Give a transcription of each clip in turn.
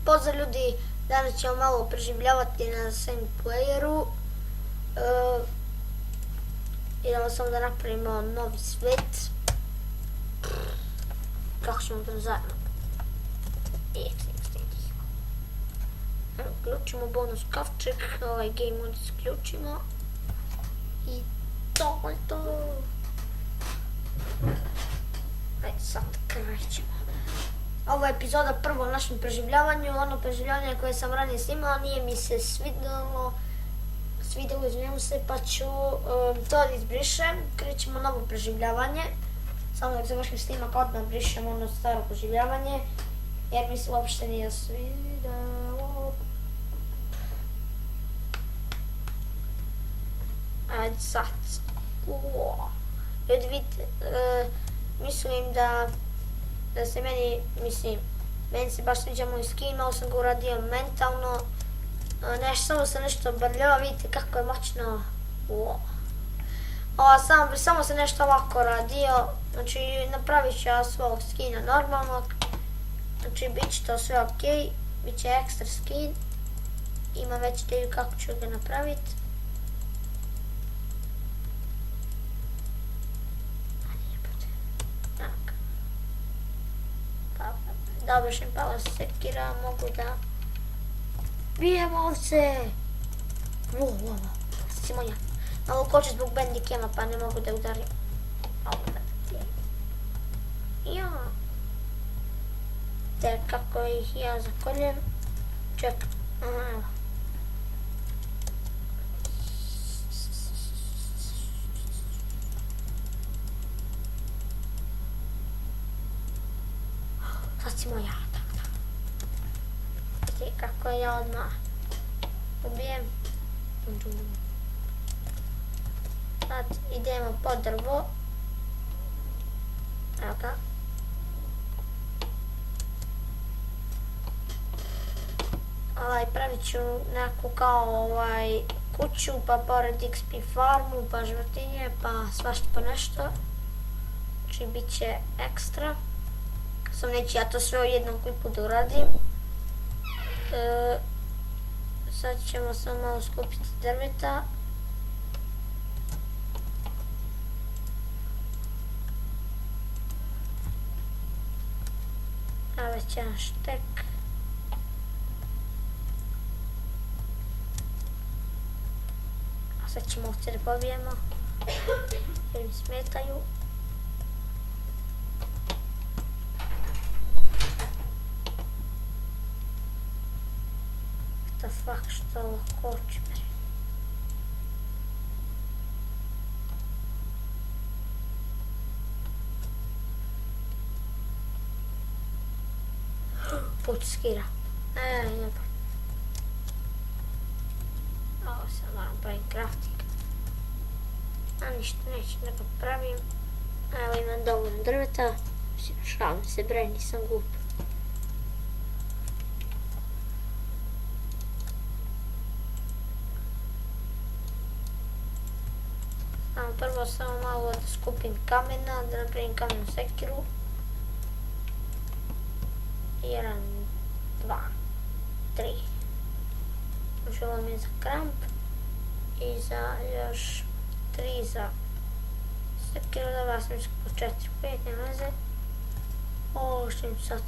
Pozdrav ljudi, danas ćemo malo preživljavati na single playeru. Idemo samo da napravimo novi svet. Kako ćemo to zajedno? Uključimo bonus kavček, ovaj game mode isključimo. I to je to. Ajde sad krećemo. Ovo je epizoda prvo o našem preživljavanju. Ono preživljavanje koje sam ranije snimao nije mi se svidjelo, izvinjavam se, pa ću to da izbrišem. Krećemo novo preživljavanje. Samo dok završim snimak odmah brišem ono staro preživljavanje, jer mi se uopšte nije svidjelo. Ajde sad. Ljudi vidite, mislim da se meni se baš sviđa moj skin, malo sam ga uradio mentalno, samo se nešto brljava, vidite kako je moćno. Samo se nešto ovako radio, znači napravit ću ja svog skina normalnog, znači bit će to sve ok, bit će ekstra skin, imam već ideju kako ću ga napraviti. Dobro što mi pala sekira, mogu da bijem ovce. Simonja. Malo koče zbog bandicama pa ne mogu da udarim. Ja. Te kako ih ja zakoljem. Čekaj. Evo. Sad si moja, tako. Vidite kako ja odmah ubijem. Sad idemo po drvo. Evo ga. Pravit ću neku kao kuću, pa pored XP farmu, pa životinje, pa svašta po nešto. Znači bit će ekstra. Sam neću ja to sve u jednom klipu da uradim. Sad ćemo samo malo skupiti drveta. Evo već jedan štek. A sad ćemo ovce da pobijemo, jer mi smetaju. Fuck, što ovo koči me. Put skira. Jeba. Ovo sad moram pravim crafting. A ništa neću da ga pravim. Evo imam dovoljno drveta. Šalim se bre, nisam glup. Prvo samo malo da skupim kamena, da napravim kamenu sekiru. 1, 2, 3. Još ovo mi je za kramp. I za još 3 za sekiru. Dobra sam iskupio 4, 5, nema veze. Ovo što im sad.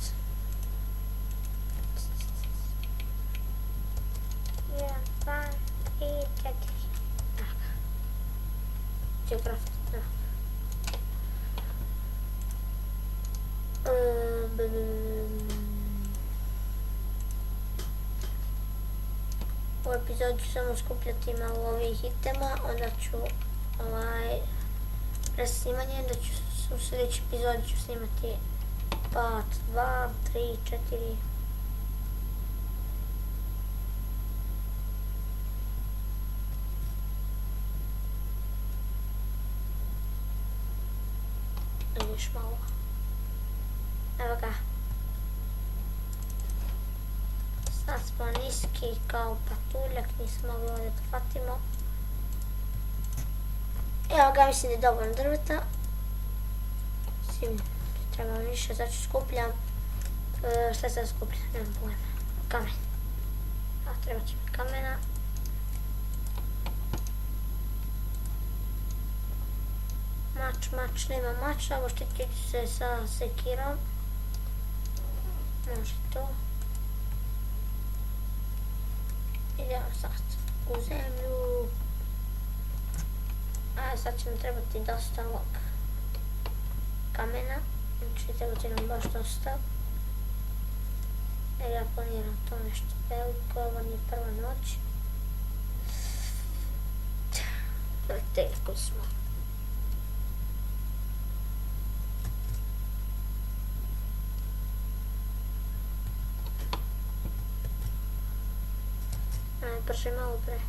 1, 2, 3, 4. Geografia. U epizodu ću samo skupljati malo ovih itema, onda ću presnimanje, da ću u sljedeći epizodi ću snimati part 2, 3, 4. Još malo. Evo ga. Sad smo niski kao patuljak, nismo mogli ovdje da hvatimo. Evo ga, mislim da je dovoljno drveta. Treba više, sad ću skupljam. Šta sad skupljam, nemam pojma. kamen. A treba će mi kamena. Mač, nema mača, ovo štitit ću se sa sekirom. Može to. Idemo sad u zemlju. A sad će nam trebati dosta ovog kamena. Znači treba će nam baš dosta. Jer ja planiram to nešto veliko, ovo nije prva noć. Teško smo. Brže malo bre.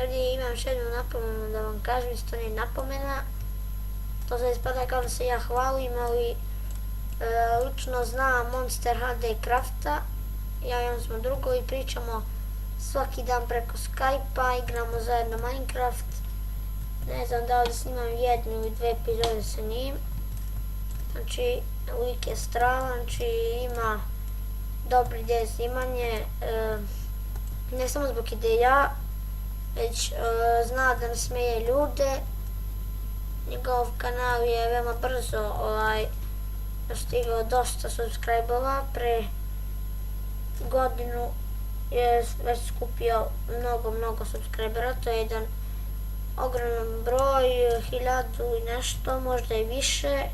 Ovdje imam još jednu napomenu da vam kažem, isto nije napomena. To se ispada kao da se ja hvalim, ali lično znam Monster HD Crafta. Ja i on smo drugovi i pričamo svaki dan preko Skype-a, igramo zajedno Minecraft. Ne znam da li snimam jednu ili dve epizode sa njim. Znači, lik je stravan, znači ima dobri ideje snimanje. Ne samo zbog ideja, već zna da nasmeje ljude. Njegov kanal je veoma brzo dostigao dosta subscribe-ova. Pre godinu je već skupio mnogo subscribera, to je jedan ogroman broj, 1000 i nešto, možda i više.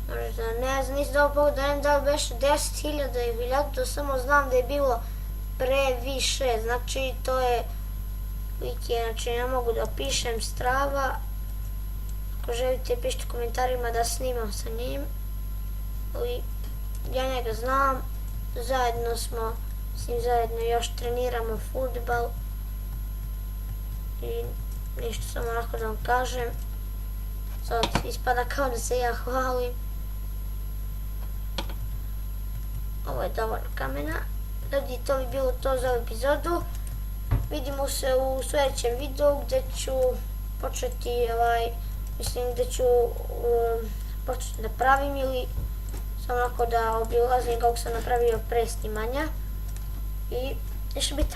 Možda ne znam, nisam dao pogledam da li beše 10.000 i 1000, samo znam da je bilo previše, znači to je wiki, znači ne mogu da opišem strava. Ako želite pišite u komentarima da snimam sa njim. Ja njega znam, zajedno smo s njim zajedno još treniramo fudbal i ništa, samo onako da vam kažem. Sad ispada kao da se ja hvalim. Ovo je dovoljno kamena. Ljudi, to bi bilo to za ovu epizodu. Vidimo se u sljedećem videu gdje ću početi, gdje ću početi da pravim ili samo onako da obilazim kako sam napravio pre snimanja. I nešto biti.